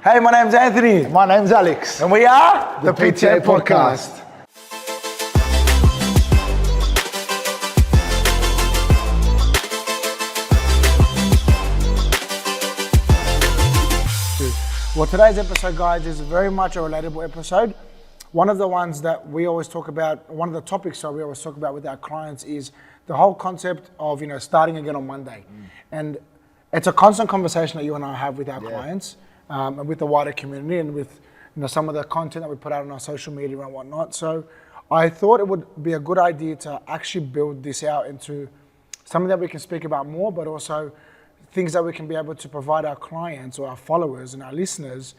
Hey, my name's Anthony. My name's Alex. And we are the PTA Podcast. Well, today's episode, guys, is very much a relatable episode. One of the ones that we always talk about, one of the topics that we always talk about with our clients is the whole concept of, starting again on Monday. And it's a constant conversation that you and I have with our clients, and with the wider community, and with some of the content that we put out on our social media and whatnot. So I thought it would be a good idea to actually build this out into something that we can speak about more, but also things that we can be able to provide our clients or our followers and our listeners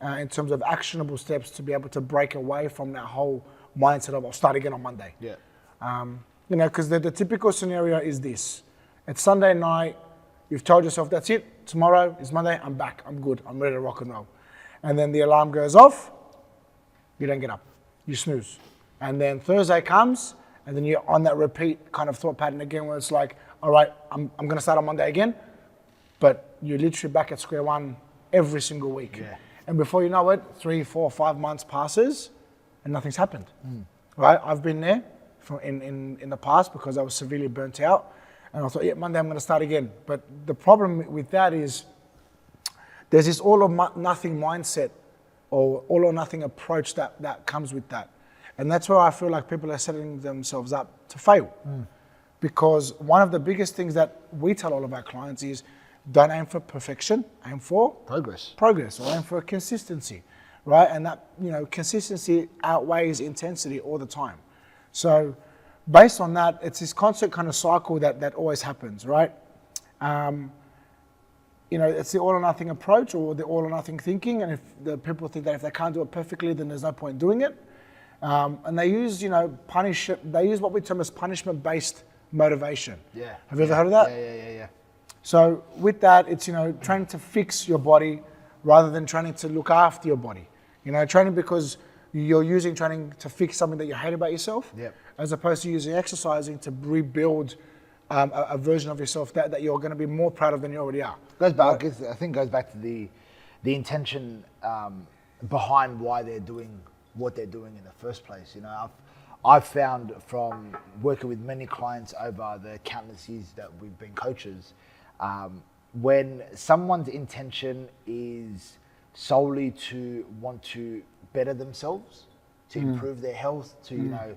in terms of actionable steps to be able to break away from that whole mindset of I'll start again on Monday. Because the typical scenario is this. It's Sunday night, you've told yourself, that's it, tomorrow is Monday, I'm back, I'm good, I'm ready to rock and roll. And then the alarm goes off, you don't get up, you snooze. And then Thursday comes, and then you're on that repeat kind of thought pattern again where it's like, all right, I'm gonna start on Monday again, but you're literally back at square one every single week. Yeah. And before you know it, 3, 4, 5 months passes and nothing's happened, right? I've been there in the past because I was severely burnt out. And I thought, yeah, Monday I'm gonna start again. But the problem with that is there's this all or nothing mindset or all or nothing approach that comes with that. And that's where I feel like people are setting themselves up to fail. Because one of the biggest things that we tell all of our clients is don't aim for perfection, aim for Progress, or aim for consistency, right? And that, consistency outweighs intensity all the time. So based on that, it's this constant kind of cycle that always happens, right? It's the all or nothing approach or the all or nothing thinking. And if the people think that if they can't do it perfectly, then there's no point in doing it. And they use, they use what we term as punishment-based motivation. Yeah. Have you ever heard of that? Yeah. So with that, it's, trying to fix your body rather than trying to look after your body. Training because you're using training to fix something that you hate about yourself, as opposed to using exercising to rebuild a version of yourself that you're going to be more proud of than you already are. Goes back. I think goes back to the intention behind why they're doing what they're doing in the first place. I've found from working with many clients over the countless years that we've been coaches, when someone's intention is solely to want to better themselves, to improve their health, to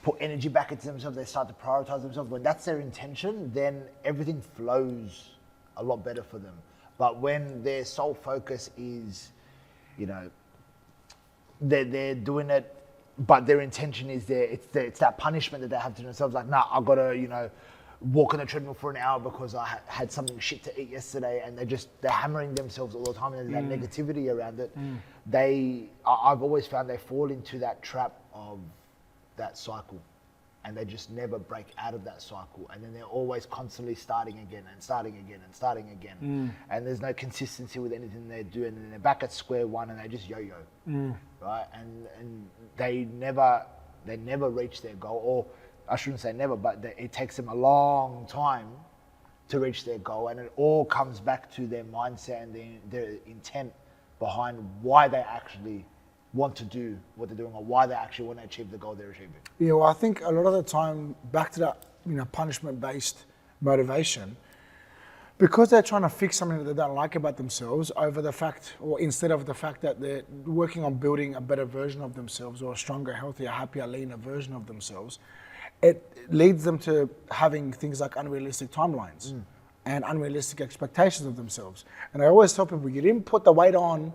put energy back into themselves, they start to prioritize themselves. When that's their intention, then everything flows a lot better for them. But when their sole focus is, they're doing it, but their intention is it's that punishment that they have to themselves, like, nah, I've got to, walk on the treadmill for an hour because I had something shit to eat yesterday, and they're hammering themselves all the time, and there's that negativity around it. I've always found they fall into that trap of that cycle, and they just never break out of that cycle, and then they're always constantly starting again and starting again and starting again, and there's no consistency with anything they do, and then they're back at square one and they just yo-yo, right? And they never reach their goal, or I shouldn't say never, but it takes them a long time to reach their goal, and it all comes back to their mindset and their intent behind why they actually want to do what they're doing, or why they actually want to achieve the goal they're achieving. Yeah, well, I think a lot of the time, back to that, punishment-based motivation, because they're trying to fix something that they don't like about themselves over the fact, or instead of the fact that they're working on building a better version of themselves, or a stronger, healthier, happier, leaner version of themselves, it leads them to having things like unrealistic timelines and unrealistic expectations of themselves. And I always tell people, you didn't put the weight on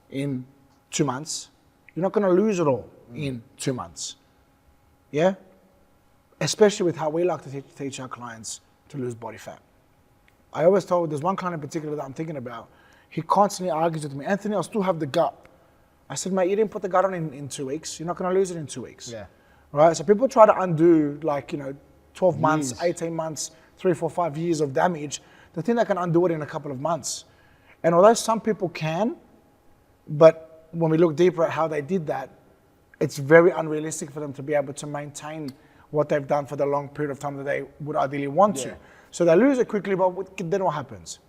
in 2 months, you're not going to lose it all in 2 months. Yeah? Especially with how we like to teach our clients to lose body fat. I always told, there's one client in particular that I'm thinking about, he constantly argues with me, Anthony, I'll still have the gut. I said, mate, you didn't put the gut on in 2 weeks, you're not going to lose it in 2 weeks. Yeah. Right? So people try to undo 12 months, 18 months, 3, 4, 5 years of damage. They think they can undo it in a couple of months. And although some people can, but when we look deeper at how they did that, it's very unrealistic for them to be able to maintain what they've done for the long period of time that they would ideally want to. So they lose it quickly, but then what happens?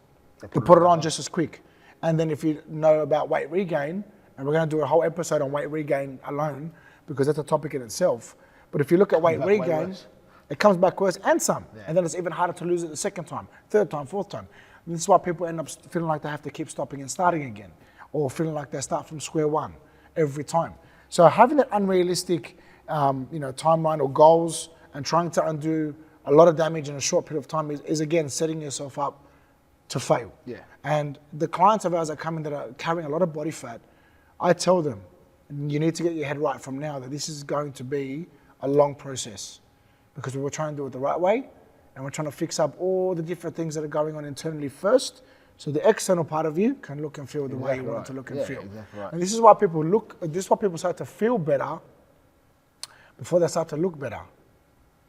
They put it on just as quick. And then if you know about weight regain, and we're going to do a whole episode on weight regain alone, because that's a topic in itself. But if you look at weight back way regain, worse. it comes back worse and some. Yeah. And then it's even harder to lose it the second time, third time, fourth time. And this is why people end up feeling like they have to keep stopping and starting again, or feeling like they start from square one every time. So having that unrealistic timeline or goals and trying to undo a lot of damage in a short period of time is again setting yourself up to fail. Yeah. And the clients of ours that come in that are carrying a lot of body fat, I tell them, you need to get your head right from now that this is going to be a long process, because we were trying to do it the right way, and we're trying to fix up all the different things that are going on internally first, so the external part of you can look and feel the way you want it to look and feel. Exactly right. And this is why people start to feel better before they start to look better.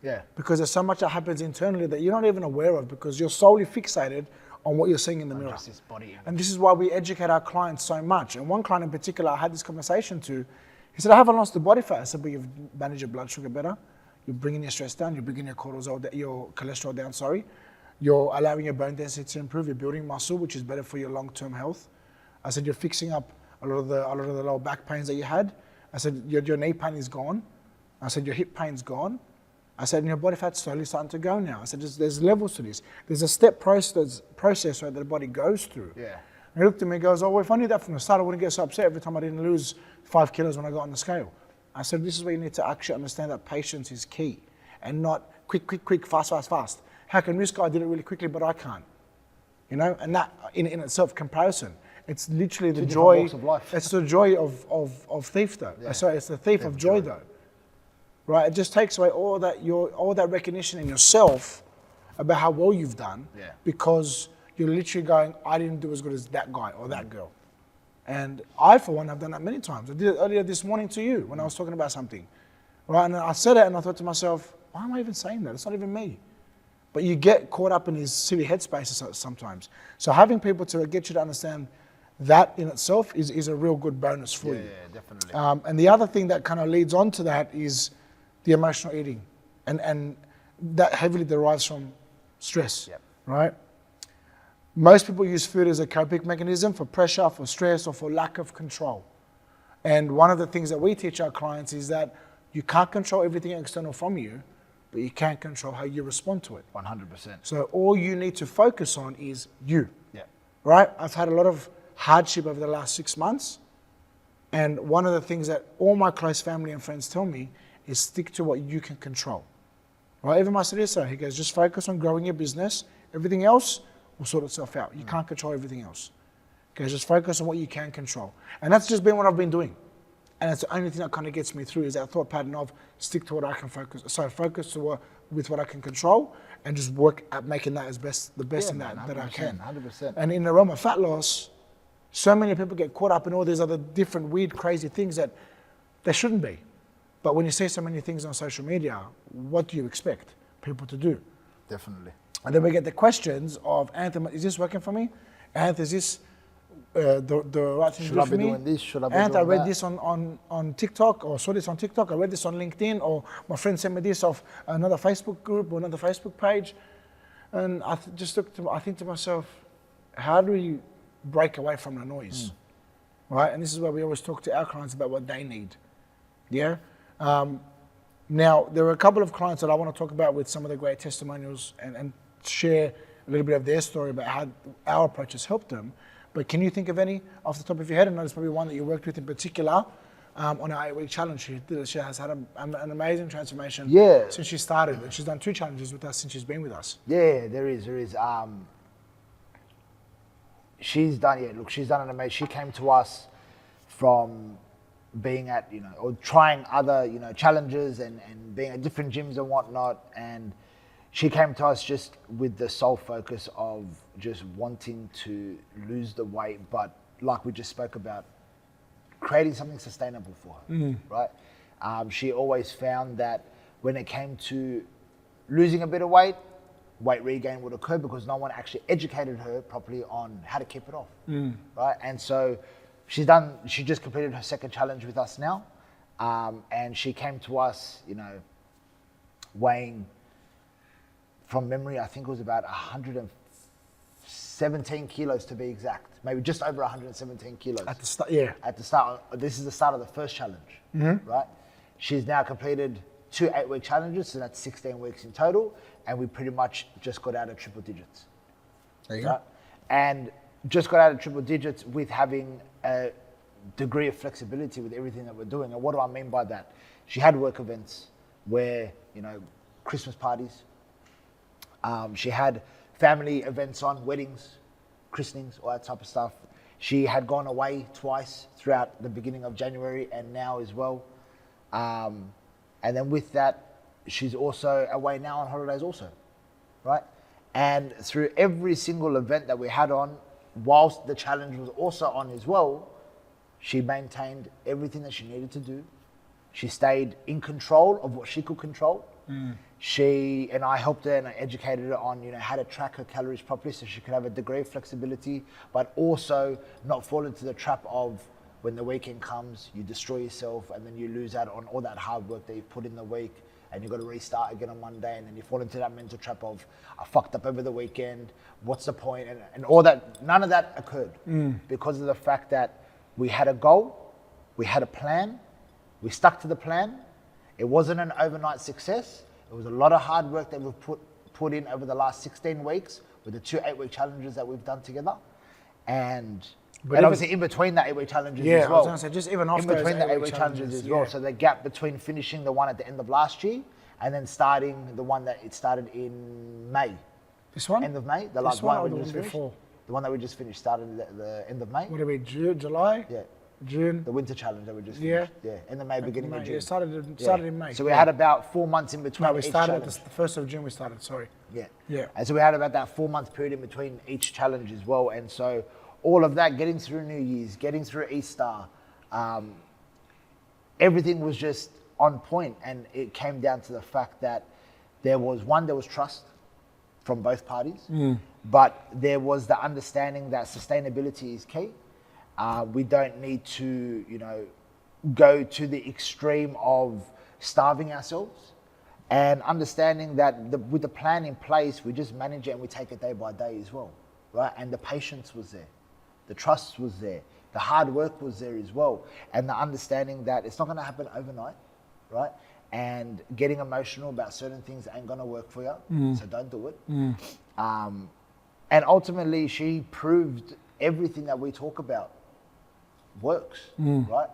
Yeah. Because there's so much that happens internally that you're not even aware of, because you're solely fixated on what you're seeing in the mirror. Just this body image. And this is why we educate our clients so much. And one client in particular I had this conversation to, he said, I haven't lost the body fat. I said, but you've managed your blood sugar better. You're bringing your stress down. You're bringing your cholesterol down, sorry. You're allowing your bone density to improve. You're building muscle, which is better for your long-term health. I said, you're fixing up a lot of the lower back pains that you had. I said, your knee pain is gone. I said, your hip pain's gone. I said, and your body fat's slowly starting to go now. I said, there's levels to this. There's a step process that the body goes through. Yeah. And he looked at me and goes, oh, well, if I knew that from the start, I wouldn't get so upset every time I didn't lose 5 kilos when I got on the scale. I said, this is where you need to actually understand that patience is key, and not quick, fast. How can this guy did it really quickly, but I can't? And that in itself, comparison. It's literally the different joy. walks of life. It's the joy of thief, though. Yeah. Sorry, it's the thief of joy, though. Right? It just takes away all that recognition in yourself about how well you've done, because you're literally going, I didn't do as good as that guy or that girl. And I, for one, have done that many times. I did it earlier this morning to you when I was talking about something. Right? And I said it and I thought to myself, why am I even saying that? It's not even me. But you get caught up in these silly headspaces sometimes. So having people to get you to understand that in itself is a real good bonus for you. Yeah, definitely. And the other thing that kind of leads on to that is the emotional eating. And that heavily derives from stress, right? Most people use food as a coping mechanism for pressure, for stress, or for lack of control. And one of the things that we teach our clients is that you can't control everything external from you, but you can control how you respond to it. 100%. So all you need to focus on is you, Yeah. right? I've had a lot of hardship over the last 6 months. And one of the things that all my close family and friends tell me is stick to what you can control. Right? Even my solicitor, he goes, just focus on growing your business. Everything else will sort itself out. You can't control everything else. Okay, just focus on what you can control. And that's just been what I've been doing. And it's the only thing that kind of gets me through is that thought pattern of stick to what I can focus. So focus with what I can control and just work at making that the best in that I can. 100%. And in the realm of fat loss, so many people get caught up in all these other different weird, crazy things that they shouldn't be. But when you see so many things on social media, what do you expect people to do? Definitely. And then we get the questions of, Anthony, is this working for me? Anthony, is this the right thing to do for me? Should I be doing this? Should I be Anthony, I doing read that? this on TikTok, or saw this on TikTok. I read this on LinkedIn, or my friend sent me this off another Facebook group or another Facebook page. And I think to myself, how do we break away from the noise? Right? And this is where we always talk to our clients about what they need. Yeah? Now, there are a couple of clients that I want to talk about with some of the great testimonials and share a little bit of their story about how our approach has helped them. But can you think of any off the top of your head? And there's probably one that you worked with in particular on our 8-week challenge. She has had an amazing transformation since she started. And she's done 2 challenges with us since she's been with us. Yeah, there is. She's done an amazing, she came to us from being at, or trying other, challenges and being at different gyms and whatnot. And she came to us just with the sole focus of just wanting to lose the weight, but like we just spoke about, creating something sustainable for her, right? She always found that when it came to losing a bit of weight regain would occur because no one actually educated her properly on how to keep it off, right? And so she just completed her 2nd challenge with us now, and she came to us, weighing, from memory, I think it was about 170 117 kilos to be exact, maybe just over 117 kilos. At the start, yeah. At the start, this is the start of the first challenge, right? She's now completed 2 8-week challenges, so that's 16 weeks in total, and we pretty much just got out of triple digits. There you Right? go. And just got out of triple digits with having a degree of flexibility with everything that we're doing. And what do I mean by that? She had work events where, Christmas parties. She had family events on, weddings, christenings, all that type of stuff. She had gone away twice throughout the beginning of January and now as well. And then with that, she's also away now on holidays also, right? And through every single event that we had on, whilst the challenge was also on as well, she maintained everything that she needed to do. She stayed in control of what she could control. She and I helped her and I educated her on, how to track her calories properly so she could have a degree of flexibility, but also not fall into the trap of when the weekend comes, you destroy yourself and then you lose out on all that hard work that you've put in the week and you've got to restart again on Monday and then you fall into that mental trap of, I fucked up over the weekend, what's the point? And all that, none of that occurred because of the fact that we had a goal, we had a plan, we stuck to the plan. It wasn't an overnight success. It was a lot of hard work that we've put in over the last 16 weeks with the 2 8-week challenges that we've done together. And obviously in between that 8-week challenges as well. I was going to say, just even after in between those the 8-week challenges as well. So the gap between finishing the one at the end of last year and then starting the one that it started in May. This one? End of May. The This last one one or we the just one finished. before? The one that we just finished started at the end of May. What are we, July? Yeah. June? The winter challenge that we just Yeah. finished. Yeah. End of May, beginning May. of June. Yeah, started in May. So we had about 4 months in between No, we each started challenge. at the 1st of June, we started, sorry. Yeah. Yeah. And so we had about that 4-month period in between each challenge as well. And so all of that, getting through New Year's, getting through Easter, everything was just on point. And it came down to the fact that there was trust from both parties, but there was the understanding that sustainability is key. We don't need to, go to the extreme of starving ourselves, and understanding that with the plan in place, we just manage it and we take it day by day as well, right? And the patience was there, the trust was there, the hard work was there as well, and the understanding that it's not going to happen overnight, right? And getting emotional about certain things ain't going to work for you, so don't do it. And ultimately, she proved everything that we talk about works, right?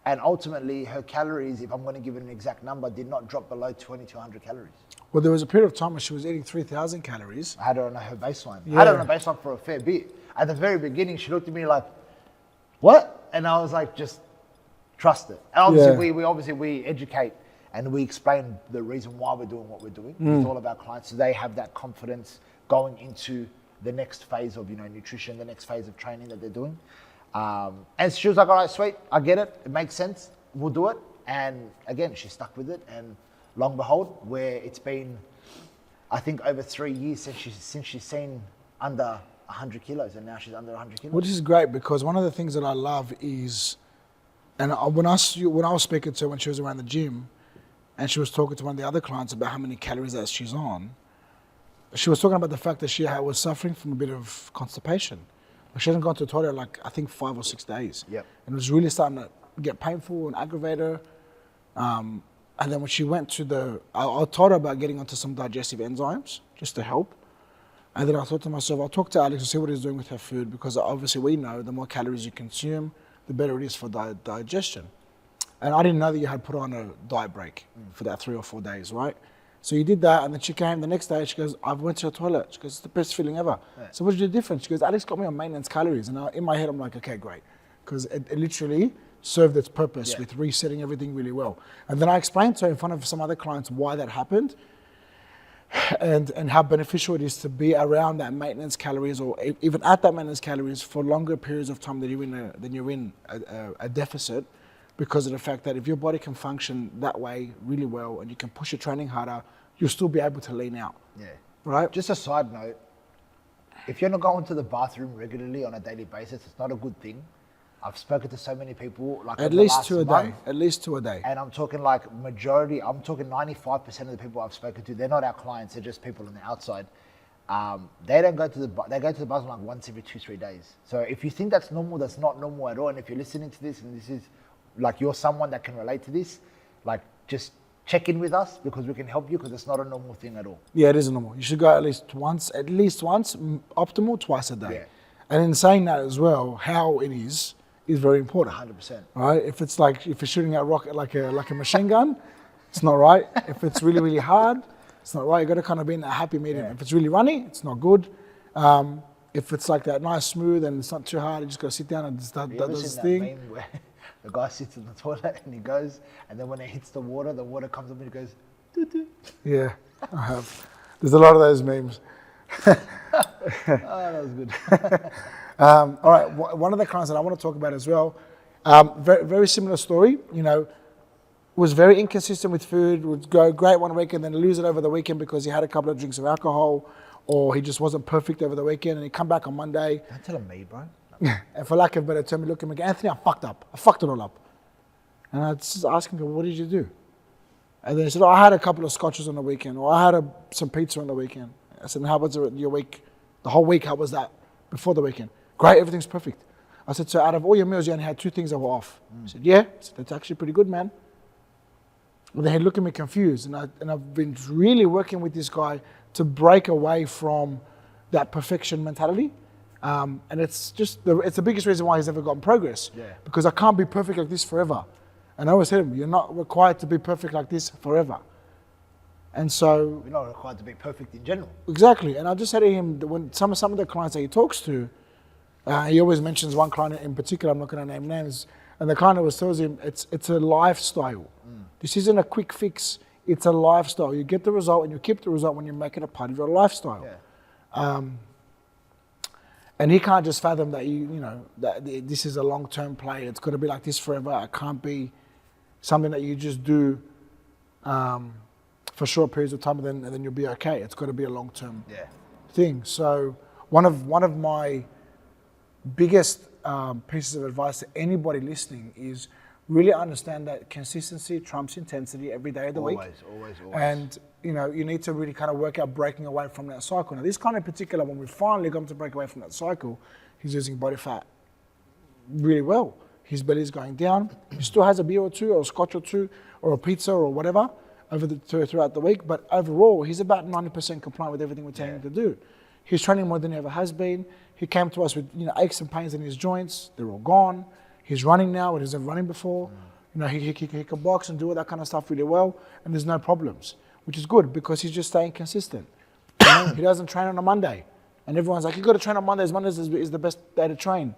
And ultimately, her calories, if I'm going to give it an exact number, did not drop below 2,200 calories. Well, there was a period of time when she was eating 3,000 calories. I had her on her baseline. Yeah. I had her on a baseline for a fair bit. At the very beginning, she looked at me like, what? And I was like, just trust it. And obviously, we educate and we explain the reason why we're doing what we're doing with all of our clients, so they have that confidence going into the next phase of nutrition, the next phase of training that they're doing. And she was like, all right, sweet, I get it. It makes sense. We'll do it. And again, she stuck with it. And long and behold, where it's been, I think, over 3 years since she's seen under 100 kilos, and now she's under 100 kilos. Which is great, because one of the things that I love is, and when I was speaking to her when she was around the gym, and she was talking to one of the other clients about how many calories that she's on, she was talking about the fact that she was suffering from a bit of constipation. She hasn't gone to the toilet like, I think, 5 or 6 days. Yep. And it was really starting to get painful and aggravate her. And then when she went to I told her about getting onto some digestive enzymes just to help. And then I thought to myself, I'll talk to Alex and see what he's doing with her food, because obviously we know the more calories you consume, the better it is for digestion. And I didn't know that you had put on a diet break for that 3 or 4 days, right? So you did that, and then she came the next day, she goes, I went to the toilet. She goes, it's the best feeling ever. Yeah. So what did you do different? She goes, Alex got me on maintenance calories. And in my head, I'm like, okay, great. Because it literally served its purpose with resetting everything really well. And then I explained to her in front of some other clients why that happened, and how beneficial it is to be around that maintenance calories, or even at that maintenance calories for longer periods of time than you're in a deficit, because of the fact that if your body can function that way really well and you can push your training harder, you'll still be able to lean out. Yeah. Right? Just a side note, if you're not going to the bathroom regularly on a daily basis, it's not a good thing. I've spoken to so many people, like At in the least last 2 a month, day. At least 2 a day. and I'm talking like majority, I'm talking 95% of the people I've spoken to, they're not our clients, they're just people on the outside. they don't go to they go to the bathroom like once every 2-3 days. So if you think that's normal, that's not normal at all. And if you're listening to this and this is like you're someone that can relate to this, like just check in with us because we can help you because it's not a normal thing at all. Yeah, it is normal. You should go at least once, optimal twice a day. Yeah. And in saying that as well, how it is very important. 100%. Right? If it's like if you're shooting at rocket like a machine gun, it's not right. If it's really, really hard, it's not right. You got to kind of be in that happy medium. Yeah. If it's really runny, it's not good. If it's like that nice smooth and it's not too hard, you just got to sit down and that You ever does seen its that thing. meme where the guy sits in the toilet and he goes, and then when it hits the water comes up and he goes, doo doo. Yeah, I have. There's a lot of those memes. Oh, that was good. All right, one of the clients that I want to talk about as well, very, very similar story, was very inconsistent with food, would go great one week and then lose it over the weekend because he had a couple of drinks of alcohol or he just wasn't perfect over the weekend and he'd come back on Monday. Don't tell him me, bro. And for lack of a better term, he looked at me and go, Anthony, I fucked up. I fucked it all up. And I'd just ask him, what did you do? And then he said, I had a couple of scotches on the weekend or I had some pizza on the weekend. I said, how was your week? The whole week, how was that before the weekend? Great, everything's perfect. I said, so out of all your meals, you only had 2 things that were off. He said, yeah. I said, that's actually pretty good, man. And then he'd look at me confused. And I've been really working with this guy to break away from that perfection mentality. And it's the biggest reason why he's never gotten progress. Yeah. Because I can't be perfect like this forever. And I always tell him, you're not required to be perfect like this forever. And so... We're not required to be perfect in general. Exactly. And I just said to him, that when some of the clients that he talks to, he always mentions one client in particular, I'm not going to name names, and the client always tells him it's a lifestyle. This isn't a quick fix, it's a lifestyle. You get the result and you keep the result when you make it a part of your lifestyle. Yeah. And he can't just fathom that that this is a long-term play. It's got to be like this forever. It can't be something that you just do for short periods of time and then you'll be okay. It's got to be a long-term thing. So one of my biggest pieces of advice to anybody listening is really understand that consistency trumps intensity every day of the week. Always. And you need to really kind of work out breaking away from that cycle. Now this kind in particular, when we finally got him to break away from that cycle, he's losing body fat really well. His belly's going down. He still has a beer or two or a scotch or two or a pizza or whatever throughout the week. But overall, he's about 90% compliant with everything we're telling him to do. He's training more than he ever has been. He came to us with aches and pains in his joints. They're all gone. He's running now, but he's never running before. He can box and do all that kind of stuff really well, and there's no problems, which is good because he's just staying consistent. He doesn't train on a Monday, and everyone's like, you got to train on Mondays. Mondays is the best day to train.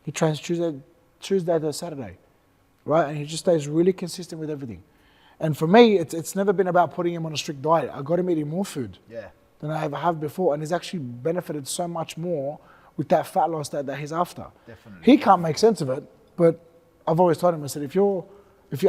He trains Tuesday to Saturday, right? And he just stays really consistent with everything. And for me, it's never been about putting him on a strict diet. I got him eating more food than I ever have before, and he's actually benefited so much more with that fat loss that he's after. Definitely. He can't make sense of it, but I've always told him, I said, if you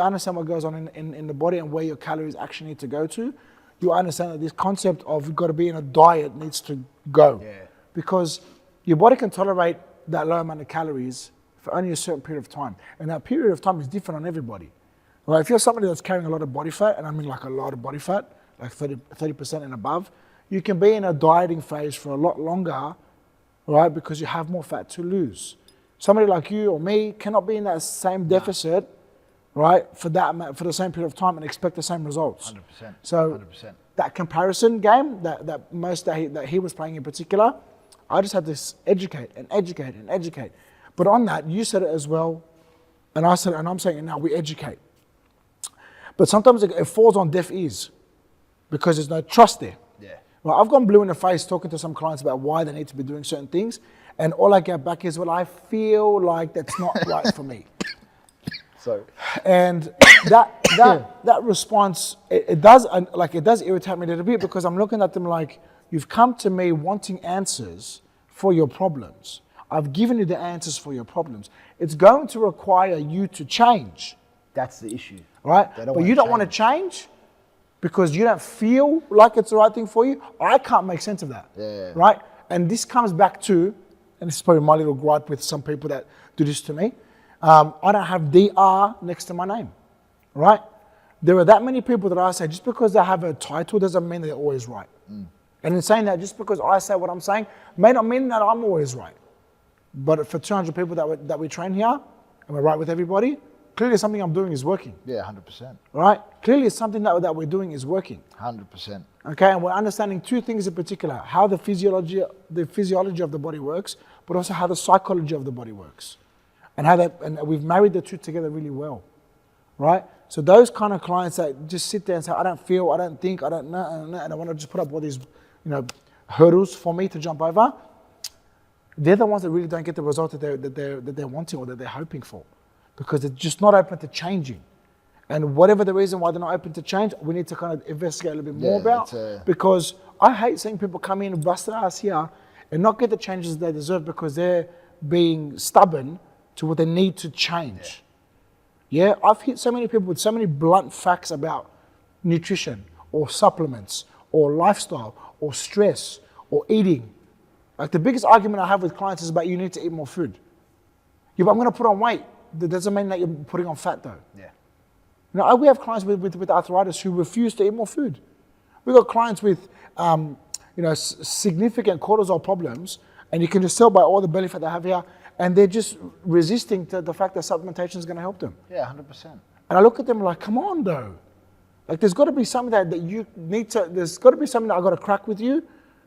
understand what goes on in the body and where your calories actually need to go to, you understand that this concept of you've got to be in a diet needs to go. Yeah. Because your body can tolerate that low amount of calories for only a certain period of time. And that period of time is different on everybody. Right? If you're somebody that's carrying a lot of body fat, and I mean like a lot of body fat, like 30% and above, you can be in a dieting phase for a lot longer, right? Because you have more fat to lose. Somebody like you or me cannot be in that same deficit, right, for the same period of time and expect the same results. 100%. So 100%. that comparison game that he was playing in particular, I just had to educate. But on that, you said it as well, and I said it, and I'm saying it now, we educate. But sometimes it falls on deaf ears because there's no trust there. Yeah. Well, I've gone blue in the face talking to some clients about why they need to be doing certain things, and all I get back is, well, I feel like that's not right for me. So. And that response, it does irritate me a little bit because I'm looking at them like, you've come to me wanting answers for your problems. I've given you the answers for your problems. It's going to require you to change. That's the issue. Right? But you don't want to change because you don't feel like it's the right thing for you. I can't make sense of that. Yeah. Right? And this comes back to, and this is probably my little gripe with some people that do this to me, I don't have DR next to my name. Right? There are that many people that I say, just because they have a title doesn't mean they're always right. And in saying that, just because I say what I'm saying, may not mean that I'm always right. But for 200 people that we train here, and we're right with everybody, clearly something I'm doing is working. Yeah, 100%. Right? Clearly something that we're doing is working. 100%. Okay, and we're understanding two things in particular: how the physiology of the body works, but also how the psychology of the body works, and and we've married the two together really well, right? So those kind of clients that just sit there and say, "I don't feel, I don't think, I don't know," and I want to just put up all these, hurdles for me to jump over. They're the ones that really don't get the result that they're wanting or that they're hoping for, because they're just not open to changing. And whatever the reason why they're not open to change, we need to kind of investigate a little bit more about. Because I hate seeing people come in and bust their ass here and not get the changes they deserve because they're being stubborn to what they need to change. Yeah, I've hit so many people with so many blunt facts about nutrition or supplements or lifestyle or stress or eating. Like the biggest argument I have with clients is about you need to eat more food. Yeah, but I'm going to put on weight. That doesn't mean that you're putting on fat though. Yeah. We have clients with arthritis who refuse to eat more food. We've got clients with significant cortisol problems, and you can just tell by all the belly fat they have here, and they're just resisting to the fact that supplementation is going to help them. Yeah, 100%. And I look at them like, come on though. Like there's got to be something that you need to, there's got to be something that I've got to crack with you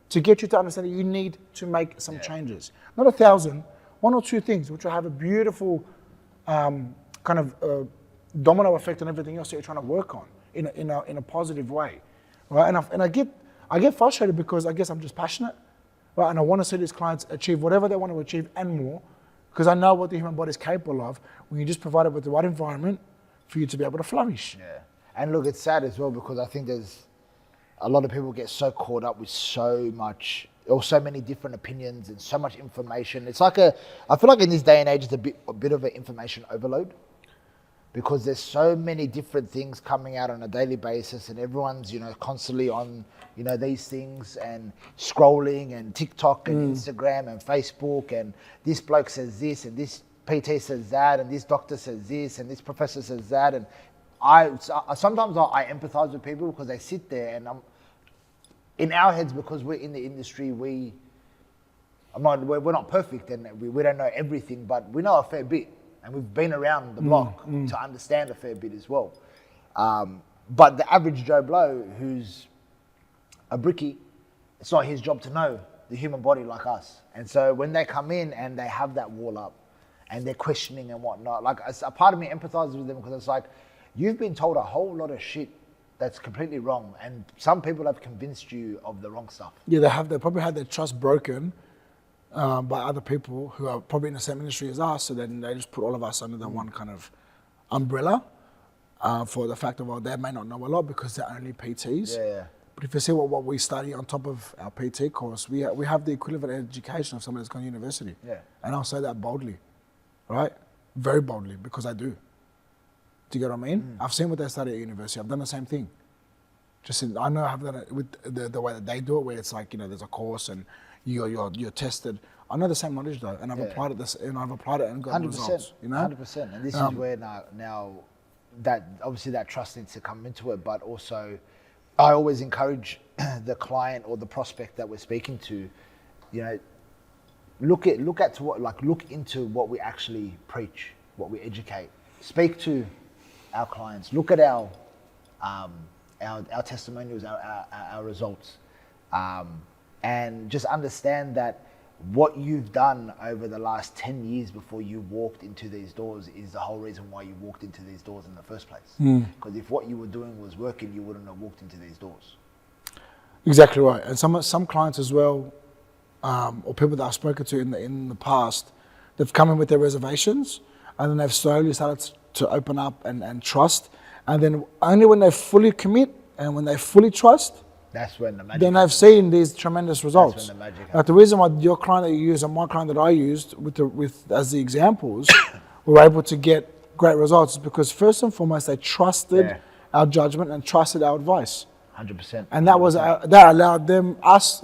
to get you to understand that you need to make some changes. Not 1,000, 1 or 2 things, which will have a beautiful domino effect on everything else that you're trying to work on in a positive way, right? And I get frustrated because I guess I'm just passionate, right? And I want to see these clients achieve whatever they want to achieve and more, because I know what the human body is capable of when you just provide it with the right environment for you to be able to flourish. Yeah, and look, it's sad as well because I think there's a lot of people get so caught up with so much or so many different opinions and so much information. It's like I feel like in this day and age, it's a bit of an information overload. Because there's so many different things coming out on a daily basis, and everyone's constantly on these things and scrolling and TikTok and Instagram and Facebook, and this bloke says this and this PT says that and this doctor says this and this professor says that, and sometimes I empathize with people because they sit there and in our heads, because we're in the industry, we're not perfect and we don't know everything, but we know a fair bit. And we've been around the block to understand a fair bit as well. But the average Joe Blow who's a brickie, it's not his job to know the human body like us. And so when they come in and they have that wall up and they're questioning and whatnot, like a part of me empathizes with them because it's like, you've been told a whole lot of shit that's completely wrong. And some people have convinced you of the wrong stuff. Yeah, they probably had their trust broken by other people who are probably in the same industry as us, so then they just put all of us under the one kind of umbrella for the fact of, they may not know a lot because they're only PTs. Yeah. But if you see what we study on top of our PT course, we have the equivalent education of someone that's gone to university. Yeah. And I'll say that boldly, right? Very boldly, because I do. Do you get what I mean? I've seen what they study at university. I've done the same thing. I know I've done it with the way that they do it, where it's like, there's a course and you're tested. I know the same knowledge though, and I've applied it and got 100%, results. 100%. And this is where now that obviously that trust needs to come into it, but also I always encourage the client or the prospect that we're speaking to, look into what we actually preach, what we educate. Speak to our clients. Look at our testimonials, our results. And just understand that what you've done over the last 10 years before you walked into these doors is the whole reason why you walked into these doors in the first place. Because if what you were doing was working, you wouldn't have walked into these doors. Exactly right. And some clients as well, or people that I've spoken to in the past, they've come in with their reservations, and then they've slowly started to open up and trust. And then only when they fully commit and when they fully trust, that's when the magic then I've seen these tremendous results. That's when the magic Like the reason why your client that you use and my client that I used with as the examples were able to get great results is because first and foremost they trusted our judgment and trusted our advice. 100%. And that allowed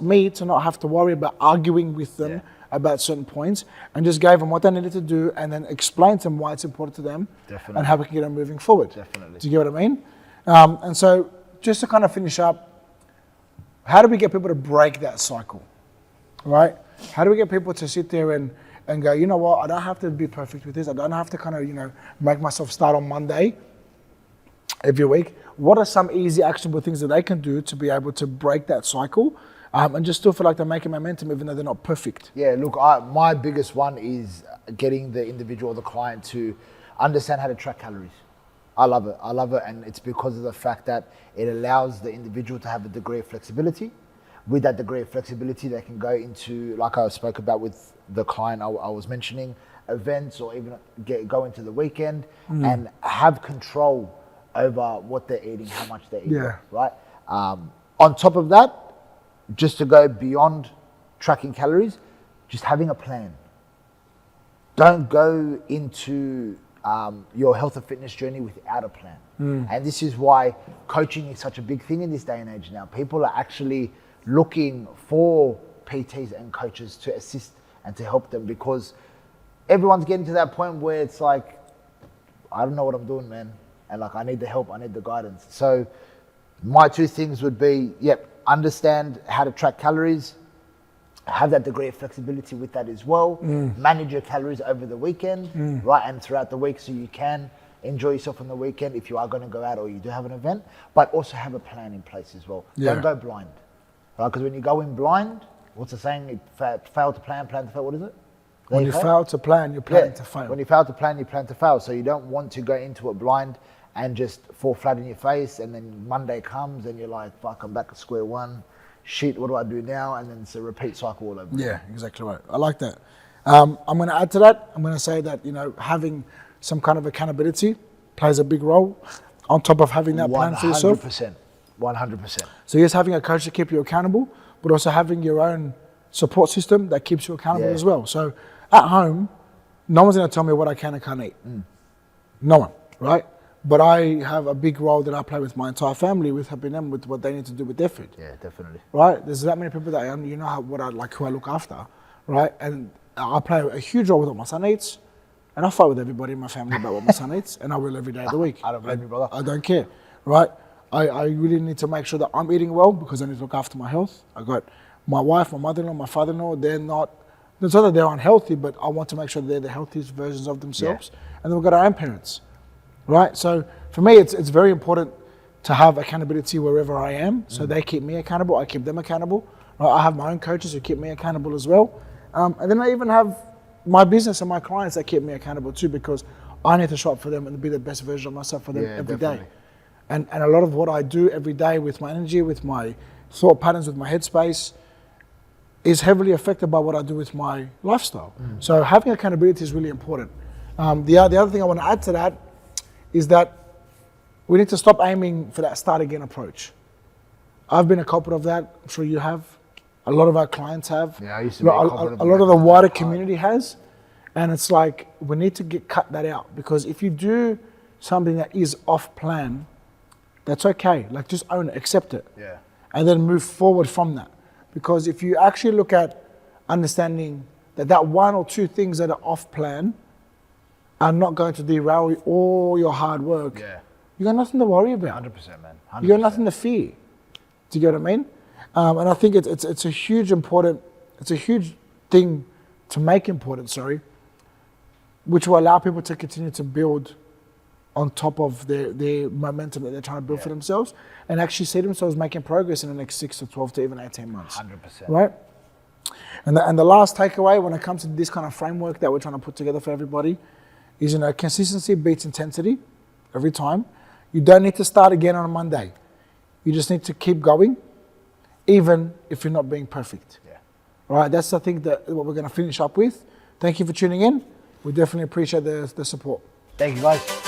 me to not have to worry about arguing with them about certain points, and just gave them what they needed to do and then explained to them why it's important to them. Definitely. And how we can get them moving forward. Definitely. Do you get what I mean? And so just to kind of finish up, how do we get people to break that cycle, right? How do we get people to sit there and go, you know what, I don't have to be perfect with this. I don't have to kind of, make myself start on Monday every week. What are some easy, actionable things that they can do to be able to break that cycle and just still feel like they're making momentum even though they're not perfect? Yeah, look, my biggest one is getting the individual or the client to understand how to track calories. I love it, and it's because of the fact that it allows the individual to have a degree of flexibility. With that degree of flexibility, they can go into, like I spoke about with the client I was mentioning, events, or even go into the weekend and have control over what they're eating, how much they're eating, right? On top of that, just to go beyond tracking calories, just having a plan. Don't go into your health and fitness journey without a plan. And this is why coaching is such a big thing in this day and age now. People are actually looking for PTs and coaches to assist and to help them, because everyone's getting to that point where it's like, I don't know what I'm doing, man. And like, I need the help, I need the guidance. So my two things would be, understand how to track calories, have that degree of flexibility with that as well, manage your calories over the weekend, right, and throughout the week, so you can enjoy yourself on the weekend if you are going to go out or you do have an event, but also have a plan in place as well. Don't go blind, right? Because when you go in blind, what's the saying? Fail to plan, plan to fail. What is it? When you fail to plan, you're planning to fail. When you fail to plan, you plan to fail. So you don't want to go into it blind and just fall flat in your face, and then Monday comes and you're like, fuck, I'm back at square one. Shit, what do I do now? And then it's a repeat cycle all over. Yeah, exactly right. I like that. I'm going to add to that. I'm going to say that, having some kind of accountability plays a big role on top of having that plan for yourself. 100%. So yes, having a coach to keep you accountable, but also having your own support system that keeps you accountable as well. So at home, no one's going to tell me what I can and can't eat. No one, right? But I have a big role that I play with my entire family, with helping them with what they need to do with their food. Yeah, definitely. Right? There's that many people that who I look after, right? And I play a huge role with what my son eats, and I fight with everybody in my family about what my son eats, and I will every day of the week. I don't blame you, brother. I don't care, right? I really need to make sure that I'm eating well, because I need to look after my health. I got my wife, my mother-in-law, my father-in-law. It's not that they're unhealthy, but I want to make sure they're the healthiest versions of themselves. And then we've got our own parents. Right, so for me, it's very important to have accountability wherever I am. So they keep me accountable, I keep them accountable. Right? I have my own coaches who keep me accountable as well, and then I even have my business and my clients that keep me accountable too, because I need to show up for them and be the best version of myself for them every day. And a lot of what I do every day with my energy, with my thought patterns, with my headspace, is heavily affected by what I do with my lifestyle. So having accountability is really important. The other thing I want to add to that is that we need to stop aiming for that start again approach. I've been a culprit of that. I'm sure you have. A lot of our clients have. Yeah, I used to be a culprit of that. A lot of the wider community has. And it's like, we need to cut that out, because if you do something that is off plan, that's okay. Like, just own it, accept it. Yeah. And then move forward from that. Because if you actually look at understanding that one or two things that are off plan are not going to derail all your hard work, you got nothing to worry about. 100%, man. 100%. You got nothing to fear. Do you get what I mean? And I think it's a huge thing to make important, which will allow people to continue to build on top of their momentum that they're trying to build for themselves, and actually see themselves making progress in the next 6 to 12 to even 18 months. 100%. Right? And the last takeaway when it comes to this kind of framework that we're trying to put together for everybody is, consistency beats intensity every time. You don't need to start again on a Monday. You just need to keep going, even if you're not being perfect. Yeah. All right, that's, I think, what we're going to finish up with. Thank you for tuning in. We definitely appreciate the support. Thank you, guys.